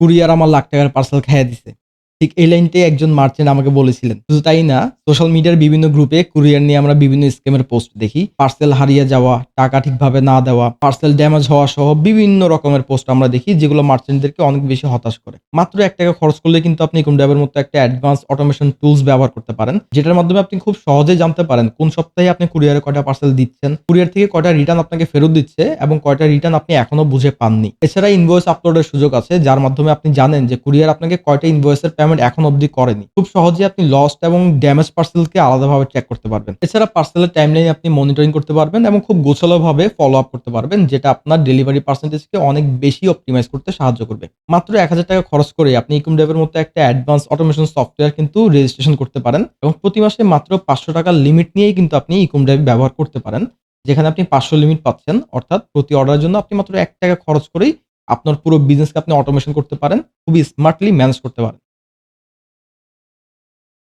Courier আমার লাখ টাকার parcel খাইয়া দিছে। ঠিক এই লাইনটাই একজন মার্চেন্ট আমাকে বলেছিলেন। শুধু তাই না, সোশ্যাল মিডিয়ার বিভিন্ন গ্রুপে কুরিয়ার নিয়ে আমরা বিভিন্ন স্ক্যামের পোস্ট দেখি। পার্সেল হারিয়ে যাওয়া, টাকা ঠিকভাবে না দেওয়া, পার্সেল ড্যামেজ হওয়া সহ বিভিন্ন রকমের পোস্ট আমরা দেখি যেগুলো মার্চেন্টদেরকে অনেক বেশি হতাশ করে। মাত্র ৳১ খরচ করলে কিন্তু আপনি ইকোমড্যাবের মতো একটা অ্যাডভান্স অটোমেশন টুলস ব্যবহার করতে পারেন। যেটার মাধ্যমে আপনি খুব সহজেই জানতে পারেন কোন সপ্তাহে আপনি কুরিয়ারে কয়টা পার্সেল দিচ্ছেন, কুরিয়ার থেকে কয়টা রিটার্ন আপনাকে ফেরত দিচ্ছে এবং কয়টা রিটার্ন আপনি এখনো বুঝে পাননি। এছাড়া ইনভয়েস আপলোডের সুযোগ আছে যার মাধ্যমে আপনি জানেন যে কুরিয়ার আপনাকে কয়টা ইনভয়েসের পেমেন্ট এখনো অবধি করেনি। খুব সহজেই আপনি লস্ট এবং ড্যামেজ পার্সেলকে আলাদাভাবে ট্র্যাক করতে পারবেন। এছাড়া পার্সেলের টাইমলাইন আপনি মনিটরিং করতে পারবেন এবং খুব গোছালোভাবে ফলো আপ করতে পারবেন, যেটা আপনার ডেলিভারি পার্সেন্টেজকে অনেক বেশি অপটিমাইজ করতে সাহায্য করবে। মাত্র ৳১,০০০ খরচ করে আপনি ইকোমড্যাবের মতো একটা অ্যাডভান্স অটোমেশন সফটওয়্যার কিন্তু রেজিস্ট্রেশন করতে পারেন এবং প্রতি মাসে মাত্র ৳৫০০ লিমিট নিয়েই কিন্তু আপনি ইকোমড্যাব ব্যবহার করতে পারেন। যেখানে আপনি ৫০০ লিমিট পাচ্ছেন, অর্থাৎ প্রতি অর্ডারের জন্য আপনি মাত্র ৳১ খরচ করেই আপনার পুরো বিজনেসকে আপনি অটোমেশন করতে পারেন। খুবই স্মার্টলি ম্যানেজ করতে পারেন।